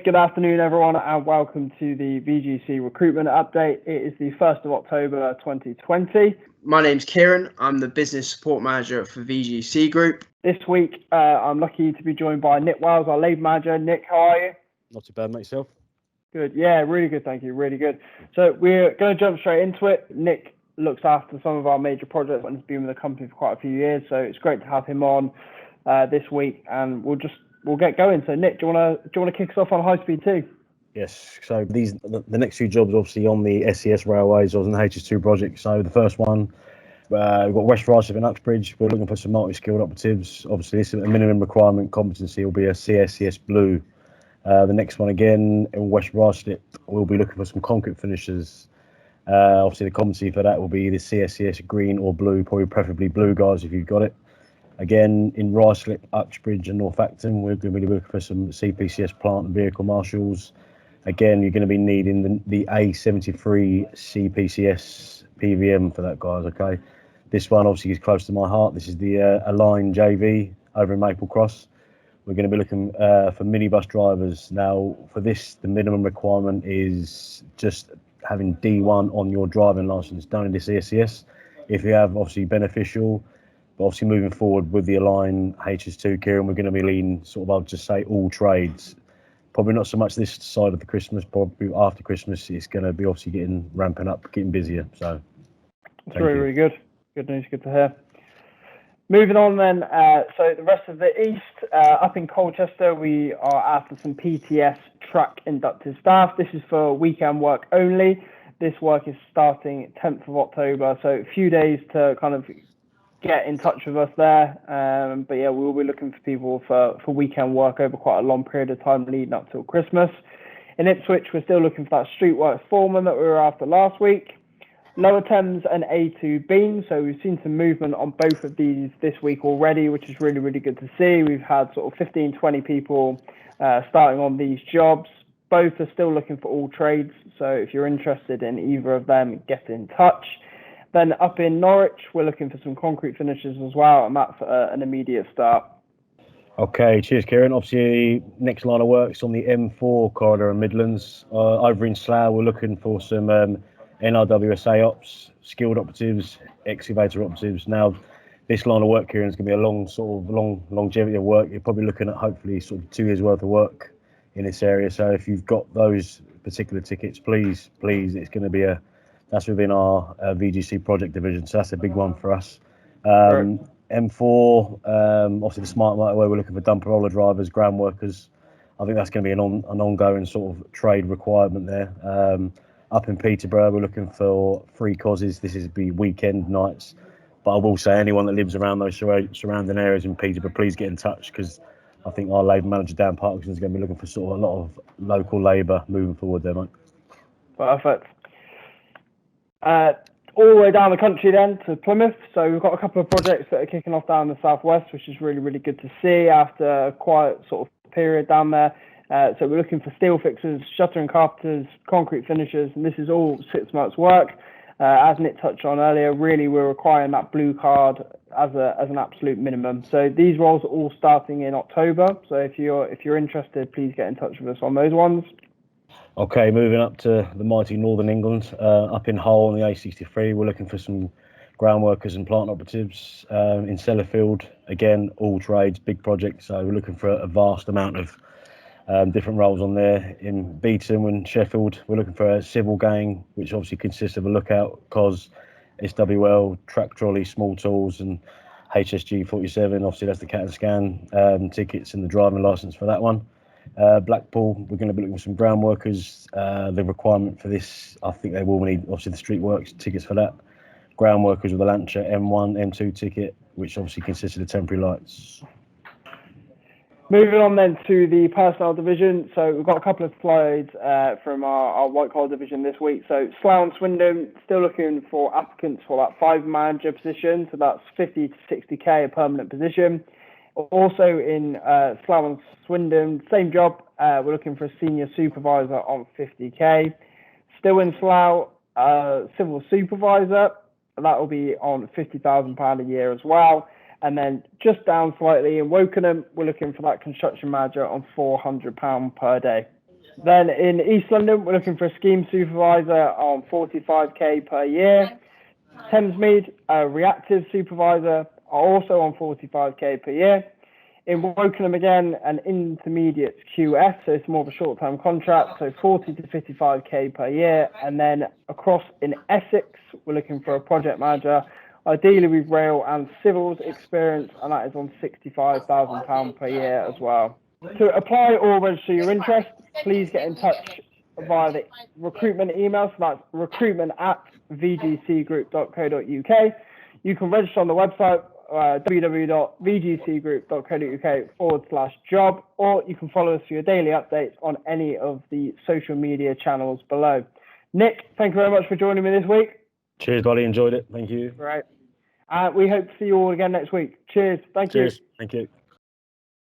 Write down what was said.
Good afternoon, everyone, and welcome to the VGC recruitment update. It is the 1st of October 2020. My name's Ciaran. I'm the business support manager for VGC Group. This week, I'm lucky to be joined by Nick Wells, our labour manager. Nick, how are you? Not too bad, mate, yourself? Good. Yeah, really good. Thank you. Really good. So we're going to jump straight into it. Nick looks after some of our major projects and has been with the company for quite a few years. So it's great to have him on this week, and we'll get going. So Nick, do you want to kick us off on high speed 2? Yes. So the next few jobs, obviously on the SES railways, or on the HS2 project. So the first one, we've got West Ruislip and Uxbridge. We're looking for some multi-skilled operatives. Obviously, this is a minimum requirement competency will be a CSCS Blue. The next one again in West Ruislip, we'll be looking for some concrete finishers. Obviously, the competency for that will be the CSCS Green or Blue, probably preferably Blue, guys, if you've got it. Again, in Ruislip, Uxbridge and North Acton, we're going to be looking for some CPCS plant and vehicle marshals. Again, you're going to be needing the A73 CPCS PVM for that, guys, okay? This one obviously is close to my heart. This is the Align JV over in Maple Cross. We're going to be looking for minibus drivers. Now, for this, the minimum requirement is just having D1 on your driving licence, don't need the CSCS. If you have, obviously beneficial. But obviously moving forward with the Align HS2, Ciaran, we're going to be leading sort of, I'll just say, all trades. Probably not so much this side of the Christmas, probably after Christmas, it's going to be obviously ramping up, getting busier. So that's really good. Good news, good to hear. Moving on then, so the rest of the East, up in Colchester, we are after some PTS track inducted staff. This is for weekend work only. This work is starting 10th of October, so a few days to kind of get in touch with us there. But yeah, we'll be looking for people for weekend work over quite a long period of time leading up till Christmas. In Ipswich, we're still looking for that street works foreman that we were after last week. Lower Thames and A2 Beam. So we've seen some movement on both of these this week already, which is really, really good to see. We've had sort of 15, 20 people starting on these jobs. Both are still looking for all trades. So if you're interested in either of them, get in touch. Then up in Norwich, we're looking for some concrete finishers as well, and that's an immediate start. Okay, cheers, Ciaran. Obviously, next line of work's on the M4 corridor in Midlands. Over in Slough, we're looking for some NRWSA ops, skilled operatives, excavator operatives. Now, this line of work, Ciaran, is going to be a long longevity of work. You're probably looking at hopefully sort of 2 years worth of work in this area. So if you've got those particular tickets, please, it's going to be that's within our VGC project division, so that's a big one for us. Right. M4, obviously the smart motorway, we're looking for dumper roller drivers, ground workers. I think that's going to be an ongoing sort of trade requirement there. Up in Peterborough, we're looking for free causes. This is be weekend nights, but I will say anyone that lives around those surrounding areas in Peterborough, please get in touch, because I think our labour manager Dan Parkinson is going to be looking for sort of a lot of local labour moving forward there, mate. Perfect. All the way down the country then to Plymouth. So we've got a couple of projects that are kicking off down the southwest, which is really, really good to see after a quiet sort of period down there. So we're looking for steel fixers, shutter and carpenters, concrete finishers, and this is all 6 months work. As Nick touched on earlier, really we're requiring that blue card as an absolute minimum. So these roles are all starting in October. So if you're interested, please get in touch with us on those ones. Okay, moving up to the mighty Northern England, up in Hull on the A63, we're looking for some ground workers and plant operatives. In Sellafield, again, all trades, big project, so we're looking for a vast amount of different roles on there. In Beaton and Sheffield, we're looking for a civil gang, which obviously consists of a lookout, COS, SWL, track trolley, small tools, and HSG 47. Obviously, that's the CAT and scan tickets and the driving licence for that one. Blackpool, we're going to be looking for some ground workers. The requirement for this, I think they will need obviously the street works tickets for that. Ground workers with a Lancia M1, M2 ticket, which obviously consists of the temporary lights. Moving on then to the personnel division. So we've got a couple of slides from our white collar division this week. So Slough and Swindon, still looking for applicants for that 5 manager position. So that's 50 to 60k a permanent position. Also in Slough and Swindon, same job. We're looking for a senior supervisor on 50k. Still in Slough, civil supervisor. That will be on £50,000 a year as well. And then just down slightly in Wokingham, we're looking for that construction manager on £400 per day. Then in East London, we're looking for a scheme supervisor on 45k per year. Thamesmead, a reactive supervisor, are also on 45k per year. In Wokingham again, an intermediate QS, so it's more of a short-term contract, so 40 to 55k per year. And then across in Essex, we're looking for a project manager, ideally with rail and civils experience, and that is on £65,000 per year as well. To apply or register your interest, please get in touch via the recruitment email, so that's recruitment@vgcgroup.co.uk. You can register on the website, www.vgcgroup.co.uk/job, or you can follow us for your daily updates on any of the social media channels below. Nick, thank you very much for joining me this week. Cheers, buddy. Enjoyed it. Thank you. Right. We hope to see you all again next week. Cheers. Thank you. Thank you.